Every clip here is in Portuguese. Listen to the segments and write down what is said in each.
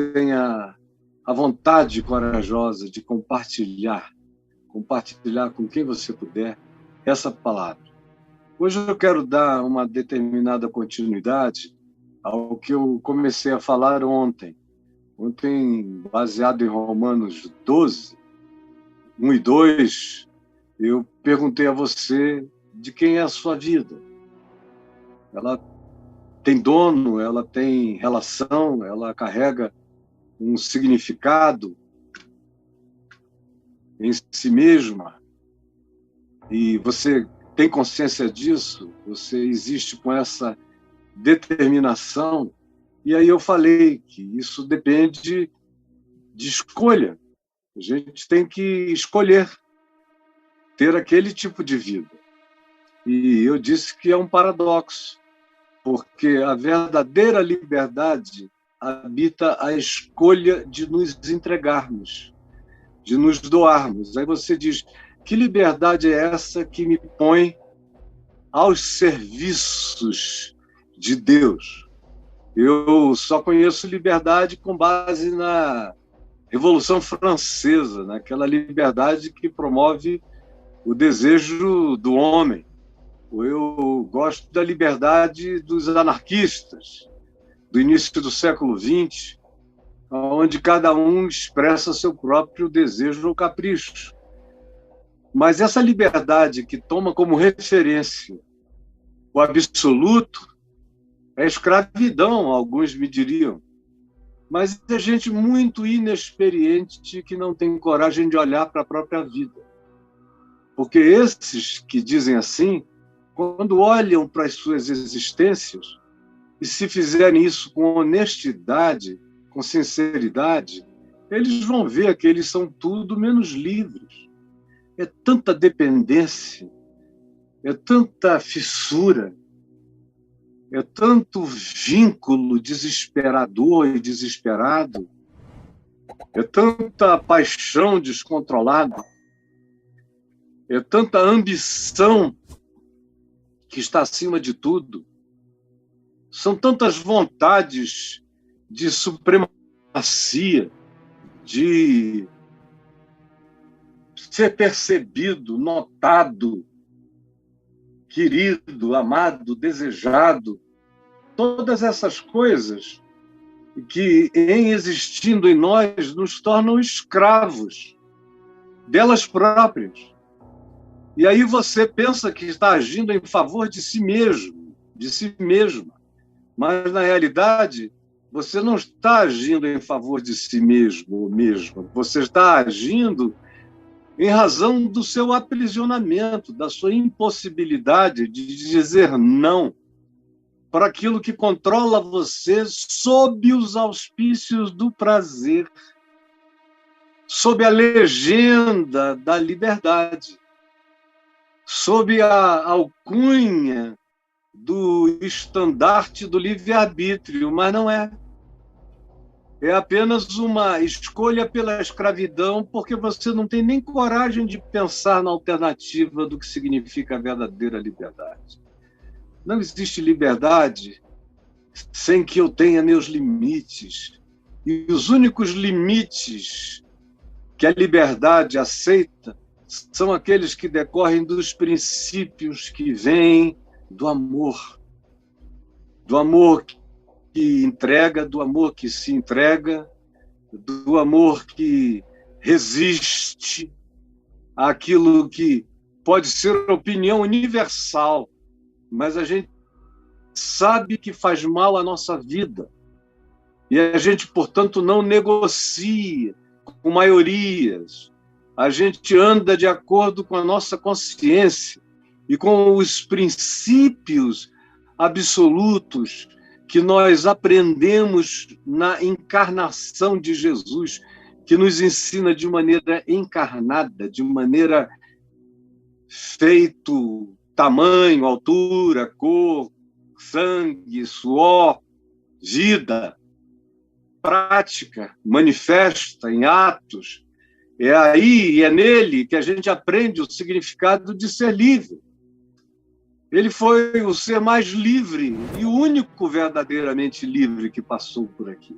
tenha a vontade corajosa de compartilhar com quem você puder essa palavra. Hoje eu quero dar uma determinada continuidade ao que eu comecei a falar ontem. Ontem, baseado em Romanos 12, 1 e 2, eu perguntei a você de quem é a sua vida. Ela tem dono, ela tem relação, ela carrega um significado em si mesma. E você tem consciência disso? Você existe com essa determinação? E aí eu falei que isso depende de escolha. A gente tem que escolher ter aquele tipo de vida. E eu disse que é um paradoxo, porque a verdadeira liberdade habita a escolha de nos entregarmos, de nos doarmos. Aí você diz, que liberdade é essa que me põe aos serviços de Deus? Eu só conheço liberdade com base na Revolução Francesa, naquela liberdade que promove o desejo do homem. Eu gosto da liberdade dos anarquistas, do início do século XX, onde cada um expressa seu próprio desejo ou capricho. Mas essa liberdade que toma como referência o absoluto é escravidão, alguns me diriam. Mas é gente muito inexperiente que não tem coragem de olhar para a própria vida. Porque esses que dizem assim, quando olham para as suas existências, e se fizerem isso com honestidade, com sinceridade, eles vão ver que eles são tudo menos livres. É tanta dependência, é tanta fissura, é tanto vínculo desesperador e desesperado, é tanta paixão descontrolada, é tanta ambição que está acima de tudo, são tantas vontades de supremacia, de ser percebido, notado, querido, amado, desejado, todas essas coisas que, em existindo em nós, nos tornam escravos delas próprias. E aí você pensa que está agindo em favor de si mesmo, de si mesma, mas, na realidade, você não está agindo em favor de si mesmo ou mesma, você está agindo em razão do seu aprisionamento, da sua impossibilidade de dizer não para aquilo que controla você sob os auspícios do prazer, sob a legenda da liberdade, sob a alcunha do estandarte do livre-arbítrio, mas não é. É apenas uma escolha pela escravidão, porque você não tem nem coragem de pensar na alternativa do que significa a verdadeira liberdade. Não existe liberdade sem que eu tenha meus limites. E os únicos limites que a liberdade aceita são aqueles que decorrem dos princípios que vêm do amor que entrega, do amor que se entrega, do amor que resiste àquilo que pode ser opinião universal, mas a gente sabe que faz mal à nossa vida. E a gente, portanto, não negocia com maiorias. A gente anda de acordo com a nossa consciência e com os princípios absolutos que nós aprendemos na encarnação de Jesus, que nos ensina de maneira encarnada, de maneira feito tamanho, altura, cor, sangue, suor, vida, prática, manifesta em atos. É aí e é nele que a gente aprende o significado de ser livre. Ele foi o ser mais livre e o único verdadeiramente livre que passou por aqui.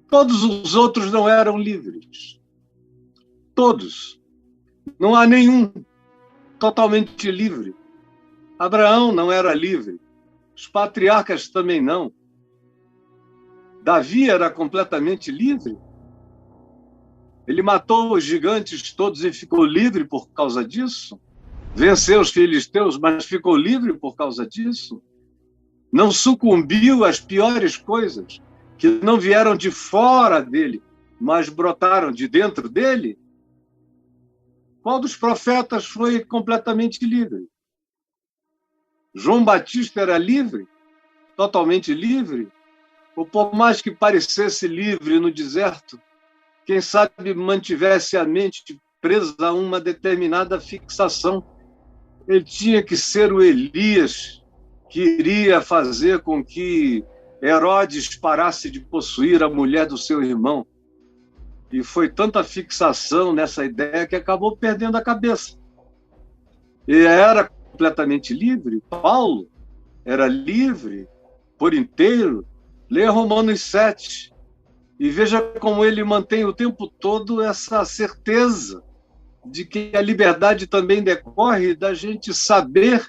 Todos os outros não eram livres. Todos. Não há nenhum totalmente livre. Abraão não era livre. Os patriarcas também não. Davi era completamente livre. Ele matou os gigantes todos e ficou livre por causa disso. Venceu os filisteus, mas ficou livre por causa disso. Não sucumbiu às piores coisas que não vieram de fora dele, mas brotaram de dentro dele. Qual dos profetas foi completamente livre? João Batista era livre? Totalmente livre? Ou por mais que parecesse livre no deserto, quem sabe mantivesse a mente presa a uma determinada fixação? Ele tinha que ser o Elias que iria fazer com que Herodes parasse de possuir a mulher do seu irmão. E foi tanta fixação nessa ideia que acabou perdendo a cabeça. Ele era completamente livre. Paulo era livre por inteiro. Leia Romanos 7 e veja como ele mantém o tempo todo essa certeza de que a liberdade também decorre da gente saber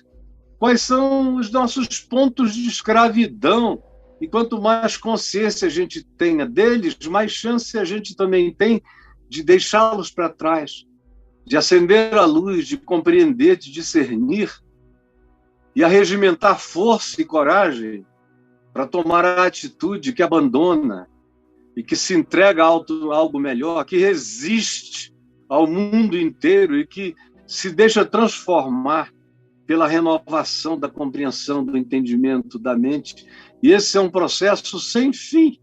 quais são os nossos pontos de escravidão. E quanto mais consciência a gente tenha deles, mais chance a gente também tem de deixá-los para trás, de acender a luz, de compreender, de discernir e arregimentar força e coragem para tomar a atitude que abandona e que se entrega a algo melhor, que resiste ao mundo inteiro e que se deixa transformar pela renovação da compreensão, do entendimento da mente. E esse é um processo sem fim.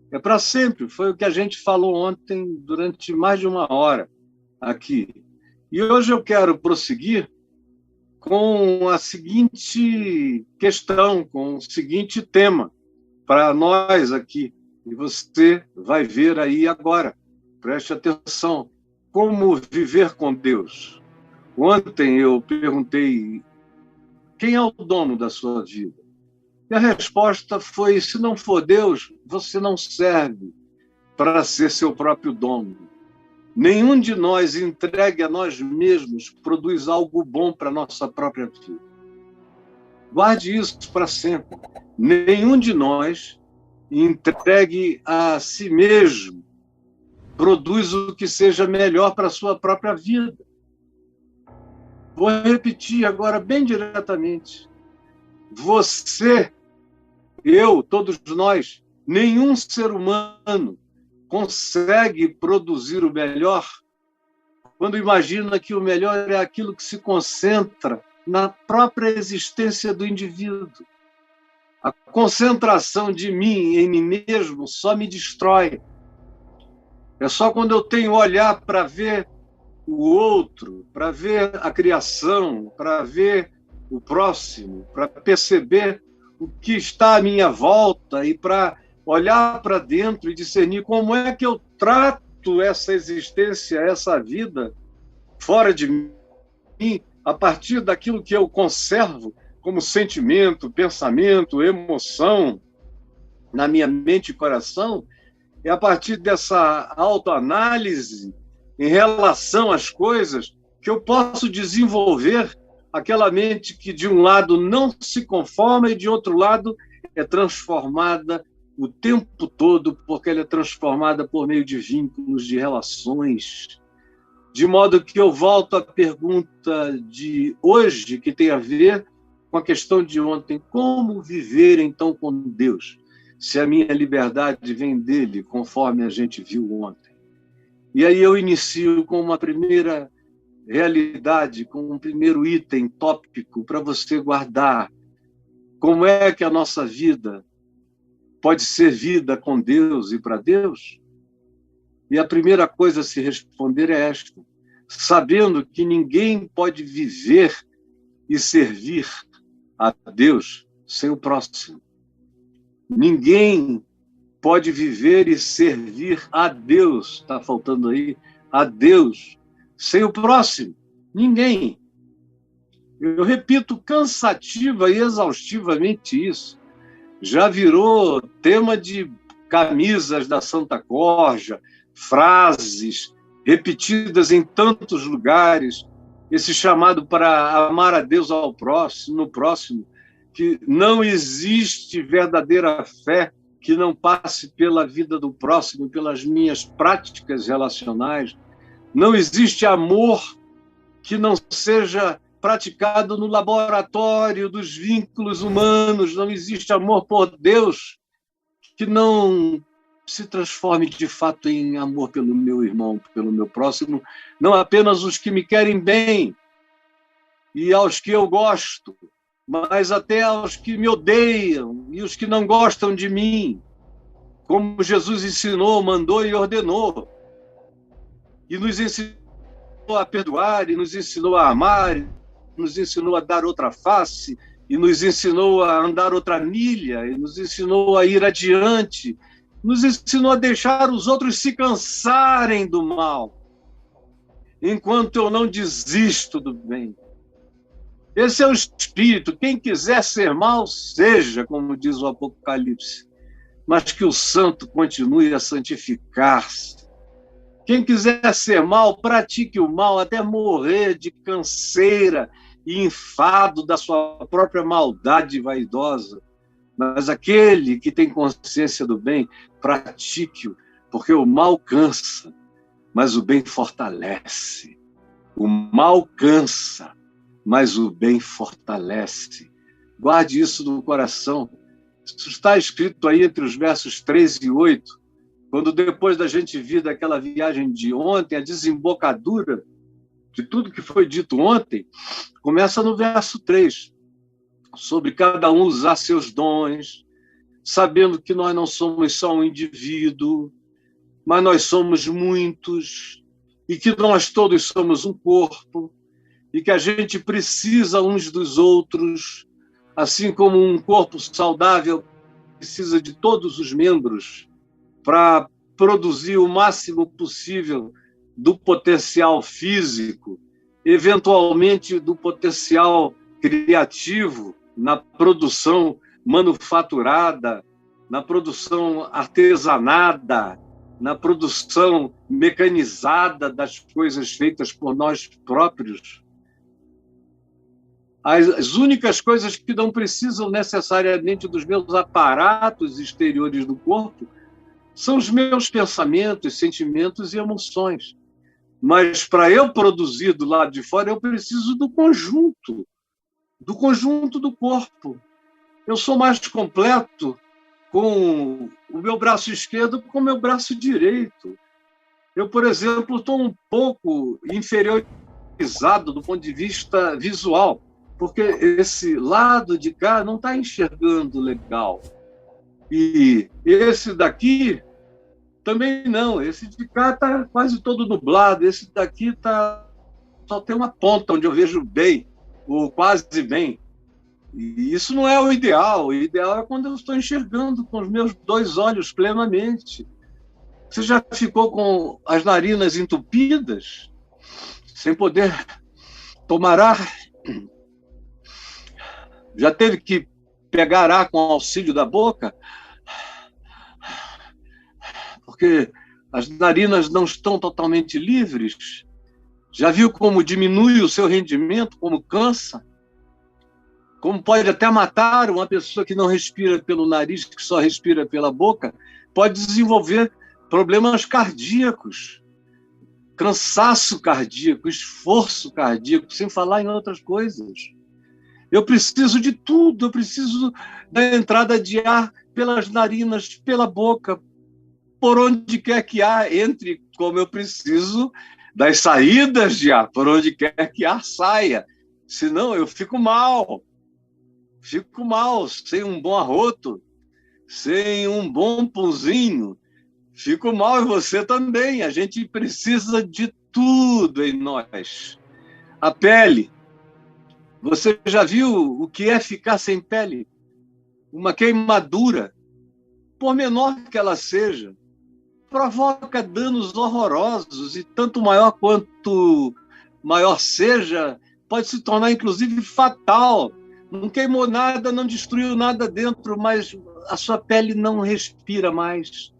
É para sempre. Foi o que a gente falou ontem durante mais de uma hora aqui. E hoje eu quero prosseguir com a seguinte questão, com o seguinte tema para nós aqui. E você vai ver aí agora. Preste atenção. Como viver com Deus? Ontem eu perguntei quem é o dono da sua vida? E a resposta foi: se não for Deus, você não serve para ser seu próprio dono. Nenhum de nós entregue a nós mesmos produz algo bom para a nossa própria vida. Guarde isso para sempre. Nenhum de nós entregue a si mesmo produz o que seja melhor para a sua própria vida. Vou repetir agora bem diretamente. Você, eu, todos nós, nenhum ser humano consegue produzir o melhor quando imagina que o melhor é aquilo que se concentra na própria existência do indivíduo. A concentração de mim em mim mesmo só me destrói. É só quando eu tenho olhar para ver o outro, para ver a criação, para ver o próximo, para perceber o que está à minha volta e para olhar para dentro e discernir como é que eu trato essa existência, essa vida fora de mim, a partir daquilo que eu conservo como sentimento, pensamento, emoção na minha mente e coração. É a partir dessa autoanálise em relação às coisas que eu posso desenvolver aquela mente que, de um lado, não se conforma e, de outro lado, é transformada o tempo todo, porque ela é transformada por meio de vínculos, de relações. De modo que eu volto à pergunta de hoje, que tem a ver com a questão de ontem: como viver, então, com Deus, se a minha liberdade vem dele, conforme a gente viu ontem? E aí eu inicio com uma primeira realidade, com um primeiro item tópico para você guardar. Como é que a nossa vida pode ser vida com Deus e para Deus? E a primeira coisa a se responder é esta: sabendo que ninguém pode viver e servir a Deus sem o próximo. Ninguém pode viver e servir a Deus, está faltando aí, a Deus, sem o próximo. Ninguém. Eu repito cansativa e exaustivamente isso. Já virou tema de camisas da Santa Corja, frases repetidas em tantos lugares, esse chamado para amar a Deus no próximo, que não existe verdadeira fé que não passe pela vida do próximo, pelas minhas práticas relacionais. Não existe amor que não seja praticado no laboratório dos vínculos humanos. Não existe amor por Deus que não se transforme de fato em amor pelo meu irmão, pelo meu próximo, não apenas os que me querem bem e aos que eu gosto, mas até aos que me odeiam e os que não gostam de mim, como Jesus ensinou, mandou e ordenou, e nos ensinou a perdoar, e nos ensinou a amar, e nos ensinou a dar outra face, e nos ensinou a andar outra milha, e nos ensinou a ir adiante, nos ensinou a deixar os outros se cansarem do mal, enquanto eu não desisto do bem. Esse é o espírito. Quem quiser ser mal, seja, como diz o Apocalipse, mas que o santo continue a santificar-se. Quem quiser ser mal, pratique o mal até morrer de canseira e enfado da sua própria maldade vaidosa. Mas aquele que tem consciência do bem, pratique-o, porque o mal cansa, mas o bem fortalece. O mal cansa, mas o bem fortalece. Guarde isso no coração. Isso está escrito aí entre os versos 3 e 8, quando depois da gente vir daquela viagem de ontem, a desembocadura de tudo que foi dito ontem, começa no verso 3, sobre cada um usar seus dons, sabendo que nós não somos só um indivíduo, mas nós somos muitos, e que nós todos somos um corpo, e que a gente precisa uns dos outros, assim como um corpo saudável precisa de todos os membros para produzir o máximo possível do potencial físico, eventualmente do potencial criativo, na produção manufaturada, na produção artesanada, na produção mecanizada das coisas feitas por nós próprios. As únicas coisas que não precisam necessariamente dos meus aparatos exteriores do corpo são os meus pensamentos, sentimentos e emoções. Mas para eu produzir do lado de fora, eu preciso do conjunto do corpo. Eu sou mais completo com o meu braço esquerdo com o meu braço direito. Eu, por exemplo, estou um pouco inferiorizado do ponto de vista visual, porque esse lado de cá não está enxergando legal. E esse daqui também não. Esse de cá está quase todo nublado. Esse daqui só tem uma ponta onde eu vejo bem, ou quase bem. E isso não é o ideal. O ideal é quando eu estou enxergando com os meus dois olhos plenamente. Você já ficou com as narinas entupidas, sem poder tomar ar? Já teve que pegar ar com auxílio da boca? Porque as narinas não estão totalmente livres? Já viu como diminui o seu rendimento, como cansa? Como pode até matar uma pessoa que não respira pelo nariz, que só respira pela boca? Pode desenvolver problemas cardíacos, cansaço cardíaco, esforço cardíaco, sem falar em outras coisas. Eu preciso de tudo, eu preciso da entrada de ar pelas narinas, pela boca, por onde quer que ar entre, como eu preciso das saídas de ar, por onde quer que ar saia. Senão eu fico mal, sem um bom arroto, sem um bom pãozinho. Fico mal e você também. A gente precisa de tudo em nós. A pele. Você já viu o que é ficar sem pele? Uma queimadura, por menor que ela seja, provoca danos horrorosos e tanto maior quanto maior seja, pode se tornar inclusive fatal. Não queimou nada, não destruiu nada dentro, mas a sua pele não respira mais.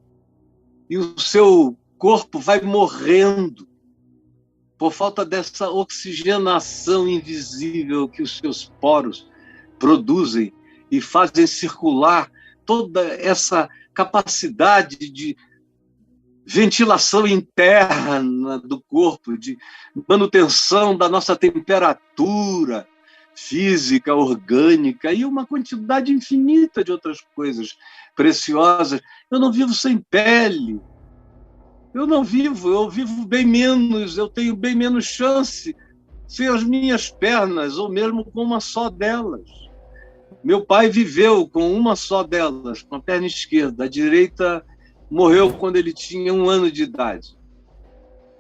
E o seu corpo vai morrendo por falta dessa oxigenação invisível que os seus poros produzem e fazem circular toda essa capacidade de ventilação interna do corpo, de manutenção da nossa temperatura física, orgânica e uma quantidade infinita de outras coisas preciosas. Eu não vivo sem pele. Eu vivo bem menos, eu tenho bem menos chance sem as minhas pernas, ou mesmo com uma só delas. Meu pai viveu com uma só delas, com a perna esquerda. A direita morreu quando ele tinha 1 ano de idade.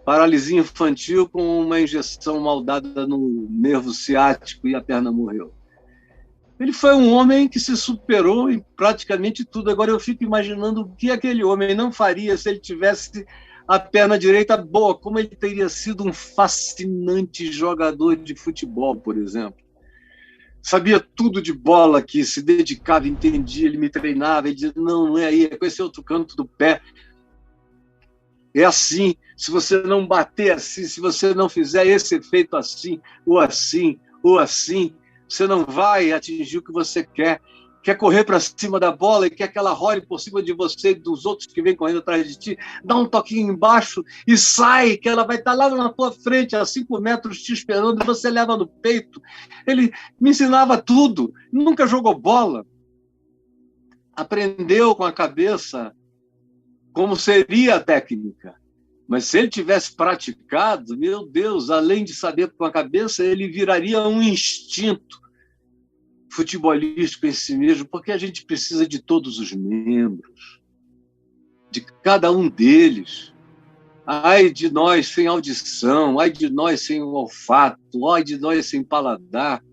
Paralisia infantil com uma injeção mal dada no nervo ciático e a perna morreu. Ele foi um homem que se superou em praticamente tudo. Agora eu fico imaginando o que aquele homem não faria se ele tivesse a perna direita boa, como ele teria sido um fascinante jogador de futebol, por exemplo. Sabia tudo de bola, que se dedicava, entendia, ele me treinava, ele dizia, não é aí, é com esse outro canto do pé. É assim, se você não bater assim, se você não fizer esse efeito assim, ou assim, ou assim, você não vai atingir o que você quer. Quer correr para cima da bola e quer que ela role por cima de você e dos outros que vêm correndo atrás de ti, dá um toquinho embaixo e sai, que ela vai estar lá na tua frente, a 5 metros te esperando, e você leva no peito. Ele me ensinava tudo, nunca jogou bola. Aprendeu com a cabeça como seria a técnica. Mas se ele tivesse praticado, meu Deus, além de saber com a cabeça, ele viraria um instinto futebolístico em si mesmo, porque a gente precisa de todos os membros, de cada um deles. Ai de nós sem audição, ai de nós sem olfato, ai de nós sem paladar.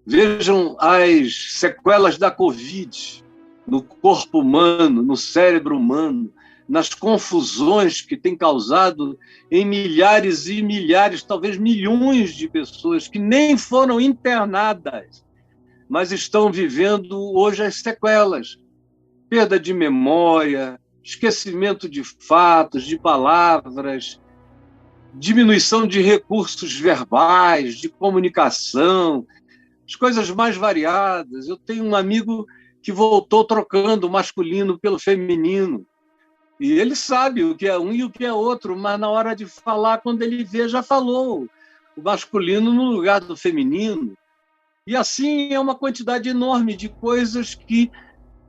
Vejam as sequelas da Covid no corpo humano, no cérebro humano, nas confusões que tem causado em milhares e milhares, talvez milhões de pessoas que nem foram internadas, mas estão vivendo hoje as sequelas. Perda de memória, esquecimento de fatos, de palavras, diminuição de recursos verbais, de comunicação, as coisas mais variadas. Eu tenho um amigo que voltou trocando o masculino pelo feminino, e ele sabe o que é um e o que é outro, mas na hora de falar, quando ele vê, já falou o masculino no lugar do feminino. E assim é uma quantidade enorme de coisas que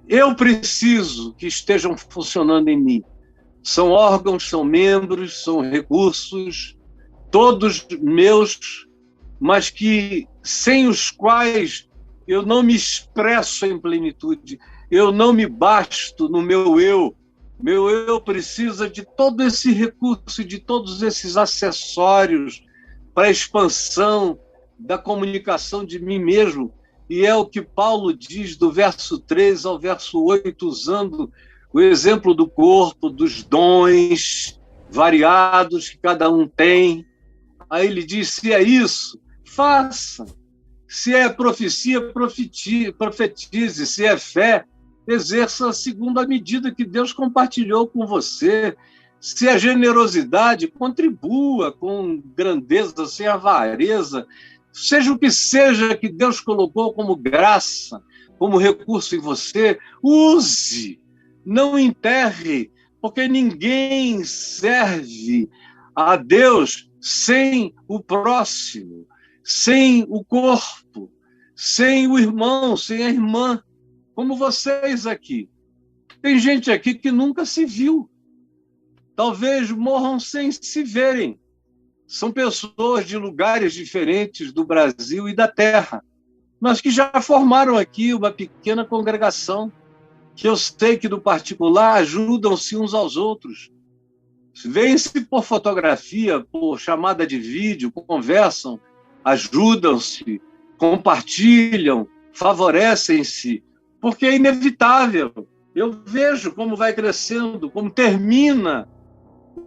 eu preciso que estejam funcionando em mim. São órgãos, são membros, são recursos, todos meus, mas que sem os quais eu não me expresso em plenitude, eu não me basto no meu eu. Meu eu precisa de todo esse recurso, de todos esses acessórios para a expansão da comunicação de mim mesmo. E é o que Paulo diz do verso 3 ao verso 8, usando o exemplo do corpo, dos dons variados que cada um tem. Aí ele diz, se é isso, faça. Se é profecia, profetize. Se é fé, exerça segundo a medida que Deus compartilhou com você. Se é generosidade, contribua com grandeza, sem avareza. Seja o que seja que Deus colocou como graça, como recurso em você, use, não enterre, porque ninguém serve a Deus sem o próximo, sem o corpo, sem o irmão, sem a irmã, como vocês aqui. Tem gente aqui que nunca se viu. Talvez morram sem se verem. São pessoas de lugares diferentes do Brasil e da Terra, mas que já formaram aqui uma pequena congregação, que eu sei que, no particular, ajudam-se uns aos outros. Vêm-se por fotografia, por chamada de vídeo, conversam, ajudam-se, compartilham, favorecem-se, porque é inevitável. Eu vejo como vai crescendo, como termina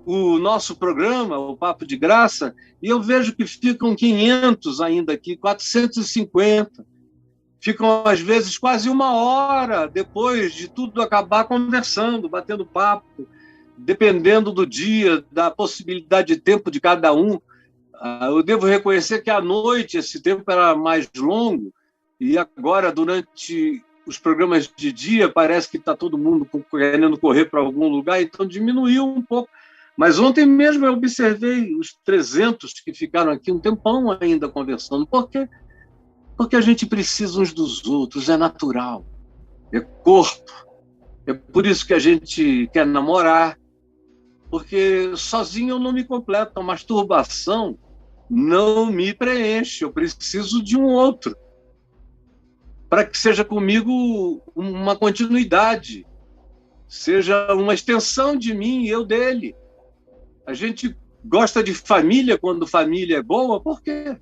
o nosso programa, o Papo de Graça, e eu vejo que ficam 500 ainda aqui, 450. ficam, às vezes, quase 1 hora depois de tudo acabar conversando, batendo papo, dependendo do dia, da possibilidade de tempo de cada um. Eu devo reconhecer que à noite esse tempo era mais longo, e agora, durante os programas de dia, parece que está todo mundo querendo correr para algum lugar, então diminuiu um pouco. Mas ontem mesmo eu observei os 300 que ficaram aqui um tempão ainda conversando. Por quê? Porque a gente precisa uns dos outros, é natural, é corpo. É por isso que a gente quer namorar, porque sozinho eu não me completo. A masturbação não me preenche, eu preciso de um outro, para que seja comigo uma continuidade, seja uma extensão de mim e eu dele. A gente gosta de família quando família é boa, por quê?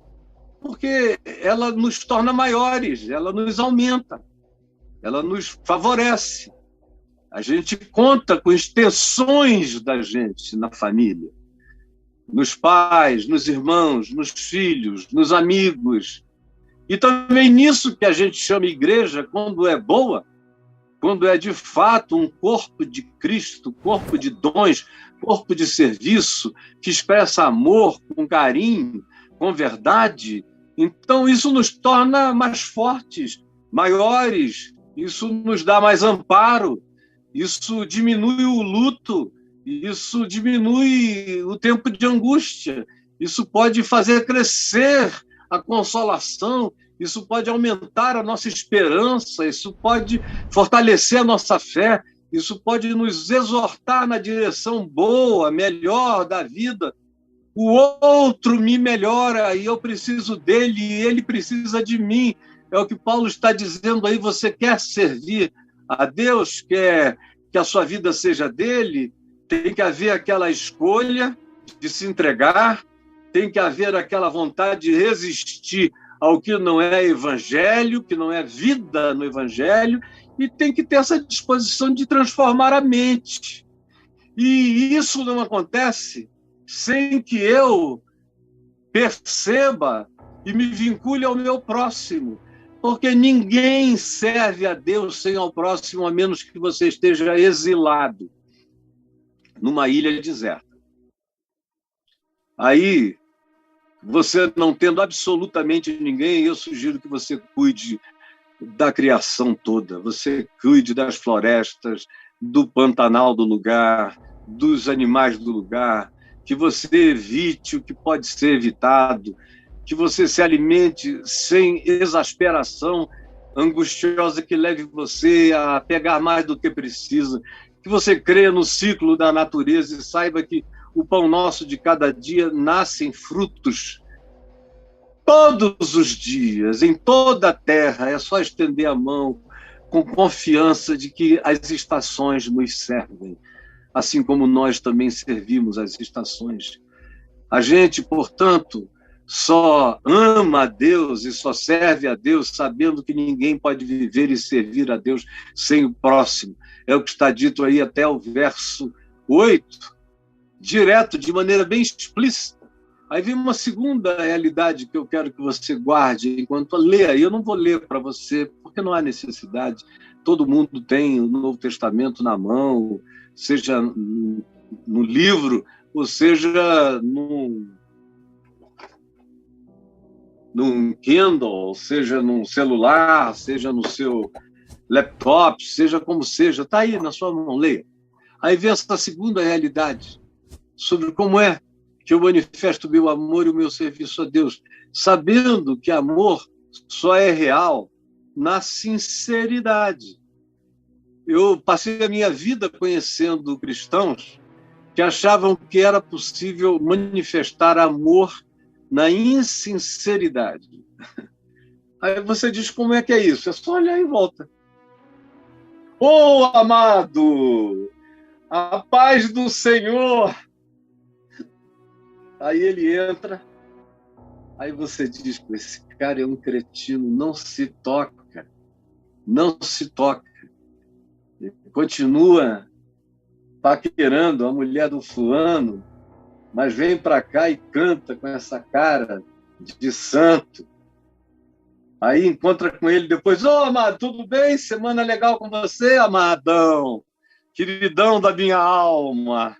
Porque ela nos torna maiores, ela nos aumenta, ela nos favorece. A gente conta com extensões da gente na família, nos pais, nos irmãos, nos filhos, nos amigos. E também nisso que a gente chama igreja, quando é boa, quando é de fato um corpo de Cristo, corpo de dons, corpo de serviço, que expressa amor, com carinho, com verdade. Então, isso nos torna mais fortes, maiores, isso nos dá mais amparo, isso diminui o luto, isso diminui o tempo de angústia, isso pode fazer crescer a consolação, isso pode aumentar a nossa esperança, isso pode fortalecer a nossa fé, isso pode nos exortar na direção boa, melhor da vida. O outro me melhora e eu preciso dele e ele precisa de mim. É o que Paulo está dizendo aí. Você quer servir a Deus, quer que a sua vida seja dele, tem que haver aquela escolha de se entregar, tem que haver aquela vontade de resistir ao que não é evangelho, que não é vida no evangelho, e tem que ter essa disposição de transformar a mente. E isso não acontece sem que eu perceba e me vincule ao meu próximo, porque ninguém serve a Deus sem ao próximo, a menos que você esteja exilado numa ilha deserta. Aí, você não tendo absolutamente ninguém, eu sugiro que você cuide da criação toda, você cuide das florestas, do Pantanal do lugar, dos animais do lugar, que você evite o que pode ser evitado, que você se alimente sem exasperação angustiosa que leve você a pegar mais do que precisa, que você creia no ciclo da natureza e saiba que o pão nosso de cada dia nascem frutos todos os dias, em toda a terra. É só estender a mão com confiança de que as estações nos servem, assim como nós também servimos as estações. A gente, portanto, só ama a Deus e só serve a Deus sabendo que ninguém pode viver e servir a Deus sem o próximo. É o que está dito aí até o verso 8, direto, de maneira bem explícita. Aí vem uma segunda realidade que eu quero que você guarde enquanto lê. E eu não vou ler para você, porque não há necessidade. Todo mundo tem o Novo Testamento na mão, seja no livro, ou seja num Kindle, seja num celular, seja no seu laptop, seja como seja. Está aí na sua mão, leia. Aí vem essa segunda realidade sobre como é que eu manifesto o meu amor e o meu serviço a Deus, sabendo que amor só é real na sinceridade. Eu passei a minha vida conhecendo cristãos que achavam que era possível manifestar amor na insinceridade. Aí você diz, como é que é isso? É só olhar em volta. Ô, amado, a paz do Senhor! Aí ele entra, aí você diz, esse cara é um cretino, não se toca, não se toca. Ele continua paquerando a mulher do fulano, mas vem para cá e canta com essa cara de santo. Aí encontra com ele depois, ô, amado, tudo bem? Semana legal com você, amadão? Queridão da minha alma.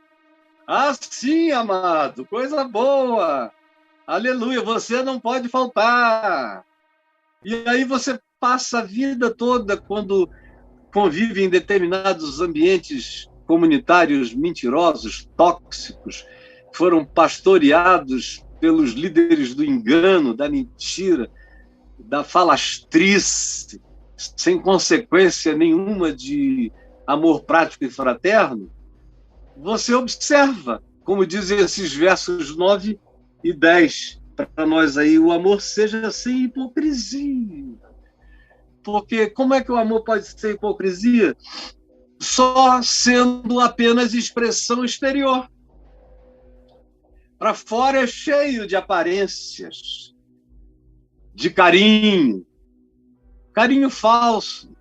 Ah, sim, amado, coisa boa. Aleluia, você não pode faltar. E aí você passa a vida toda, quando convive em determinados ambientes comunitários mentirosos, tóxicos, foram pastoreados pelos líderes do engano, da mentira, da falastrice, sem consequência nenhuma de amor prático e fraterno, você observa, como dizem esses versos 9 e 10, para nós aí, o amor seja sem hipocrisia. Porque como é que o amor pode ser hipocrisia? Só sendo apenas expressão exterior. Para fora é cheio de aparências, de carinho, carinho falso.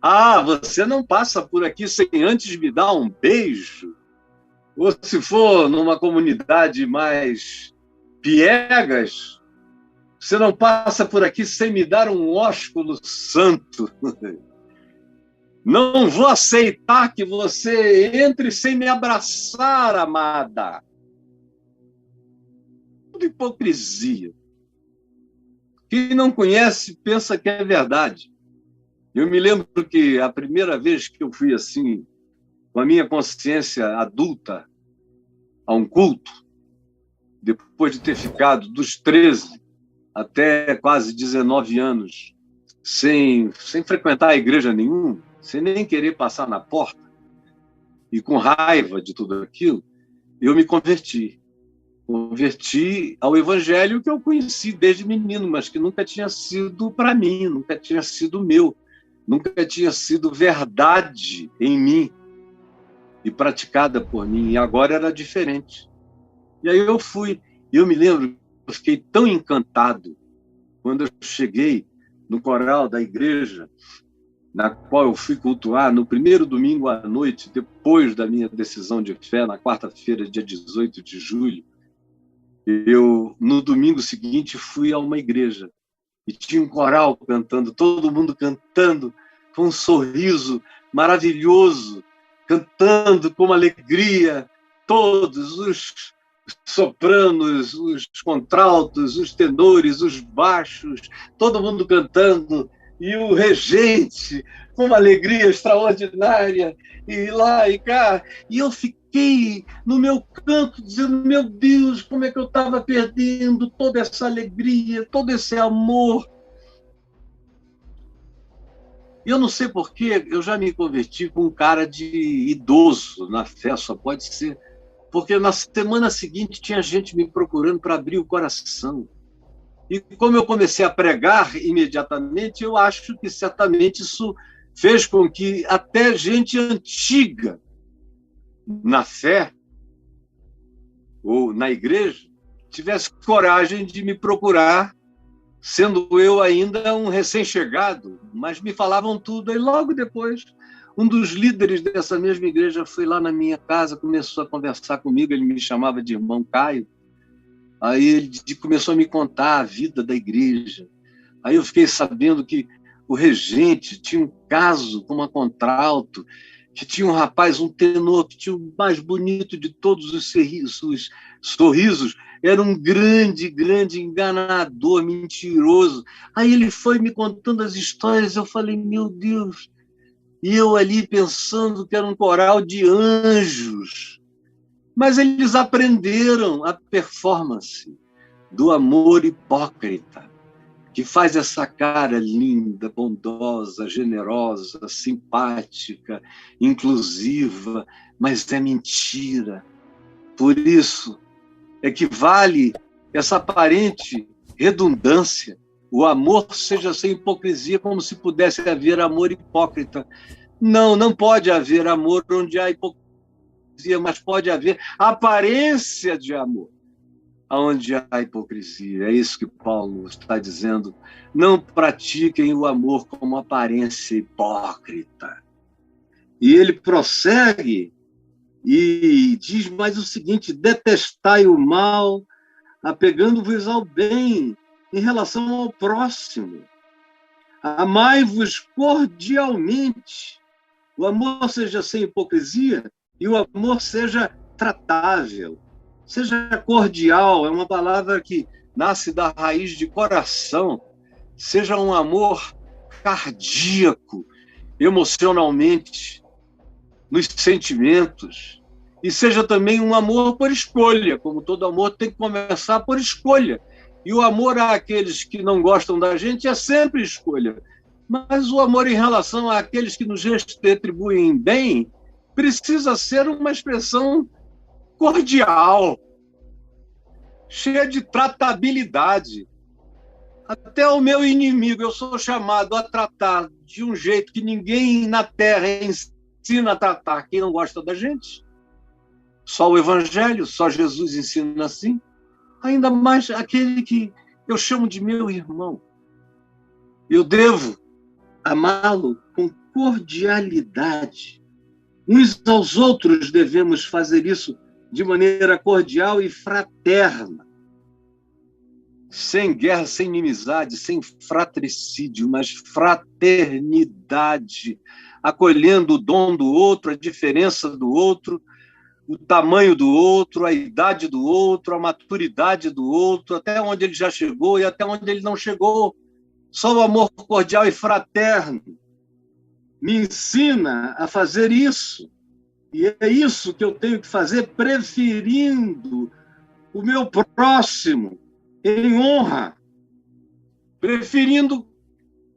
Ah, você não passa por aqui sem antes me dar um beijo. Ou se for numa comunidade mais piegas, você não passa por aqui sem me dar um ósculo santo. Não vou aceitar que você entre sem me abraçar, amada. Tudo hipocrisia. Quem não conhece pensa que é verdade. Eu me lembro que a primeira vez que eu fui assim, com a minha consciência adulta, a um culto, depois de ter ficado dos 13 até quase 19 anos sem frequentar a igreja nenhuma, sem nem querer passar na porta, e com raiva de tudo aquilo, eu me converti. Converti ao evangelho que eu conheci desde menino, mas que nunca tinha sido para mim, nunca tinha sido meu, nunca tinha sido verdade em mim e praticada por mim, e agora era diferente. E aí eu fui, e eu me lembro, eu fiquei tão encantado quando eu cheguei no coral da igreja, na qual eu fui cultuar no primeiro domingo à noite, depois da minha decisão de fé, na quarta-feira, dia 18 de julho. Eu, no domingo seguinte, fui a uma igreja e tinha um coral cantando, todo mundo cantando com um sorriso maravilhoso, cantando com uma alegria, todos os sopranos, os contraltos, os tenores, os baixos, todo mundo cantando, e o regente com uma alegria extraordinária, e lá e cá, e eu fiquei no meu canto dizendo, meu Deus, como é que eu estava perdendo toda essa alegria, todo esse amor. E eu não sei porquê, eu já me converti com um cara de idoso na fé, só pode ser porque na semana seguinte tinha gente me procurando para abrir o coração. E como eu comecei a pregar imediatamente, eu acho que certamente isso fez com que até gente antiga na fé ou na igreja tivesse coragem de me procurar, sendo eu ainda um recém-chegado, mas me falavam tudo. E logo depois, um dos líderes dessa mesma igreja foi lá na minha casa, começou a conversar comigo, ele me chamava de irmão Caio. Aí ele começou a me contar a vida da igreja. Aí eu fiquei sabendo que o regente tinha um caso com uma contralto, que tinha um rapaz, um tenor, que tinha o mais bonito de todos os sorrisos, era um grande, grande enganador, mentiroso. Aí ele foi me contando as histórias, eu falei, meu Deus, e eu ali pensando que era um coral de anjos. Mas eles aprenderam a performance do amor hipócrita, que faz essa cara linda, bondosa, generosa, simpática, inclusiva, mas é mentira. Por isso é que vale essa aparente redundância. O amor seja sem hipocrisia, como se pudesse haver amor hipócrita. Não, não pode haver amor onde há hipocrisia, mas pode haver aparência de amor onde há hipocrisia. É isso que Paulo está dizendo. Não pratiquem o amor como aparência hipócrita. E ele prossegue e diz mais o seguinte: detestai o mal, apegando-vos ao bem. em relação ao próximo. Amai-vos cordialmente. O amor seja sem hipocrisia e o amor seja tratável, seja cordial. É uma palavra que nasce da raiz de coração. Seja um amor cardíaco, emocionalmente, nos sentimentos. E seja também um amor por escolha, como todo amor tem que começar por escolha. E o amor àqueles que não gostam da gente é sempre escolha. Mas o amor em relação àqueles que nos retribuem bem precisa ser uma expressão cordial, cheia de tratabilidade. Até o meu inimigo eu sou chamado a tratar de um jeito que ninguém na Terra ensina a tratar quem não gosta da gente. Só o Evangelho, só Jesus ensina assim. Ainda mais aquele que eu chamo de meu irmão. Eu devo amá-lo com cordialidade. Uns aos outros devemos fazer isso de maneira cordial e fraterna. Sem guerra, sem inimizade, sem fratricídio, mas fraternidade, acolhendo o dom do outro, a diferença do outro, o tamanho do outro, a idade do outro, a maturidade do outro, até onde ele já chegou e até onde ele não chegou. Só o amor cordial e fraterno me ensina a fazer isso. E é isso que eu tenho que fazer, preferindo o meu próximo em honra, preferindo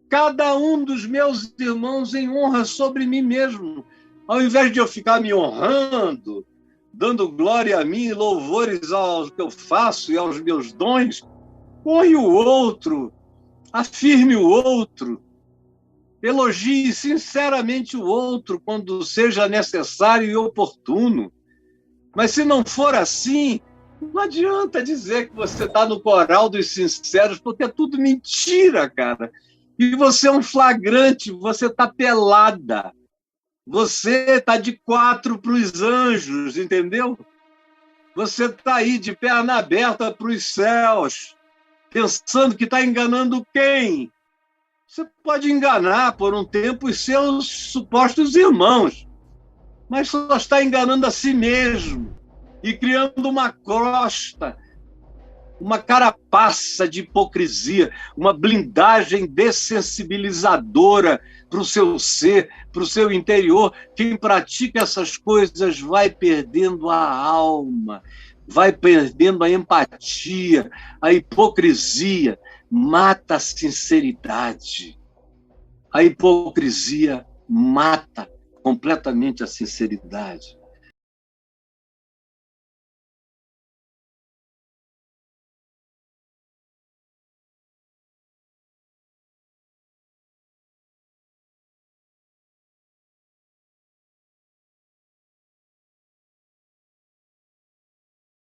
cada um dos meus irmãos em honra sobre mim mesmo. Ao invés de eu ficar me honrando, dando glória a mim, louvores ao que eu faço e aos meus dons, honre o outro, afirme o outro, elogie sinceramente o outro quando seja necessário e oportuno. Mas se não for assim, não adianta dizer que você está no coral dos sinceros, porque é tudo mentira, cara. E você é um flagrante, você está pelada. Você está de 4 para os anjos, entendeu? Você está aí de perna aberta para os céus, pensando que está enganando quem? Você pode enganar por um tempo os seus supostos irmãos, mas só está enganando a si mesmo e criando uma crosta, uma carapaça de hipocrisia, uma blindagem dessensibilizadora para o seu ser, para o seu interior. Quem pratica essas coisas vai perdendo a alma, vai perdendo a empatia, a hipocrisia, mata a sinceridade. A hipocrisia mata completamente a sinceridade.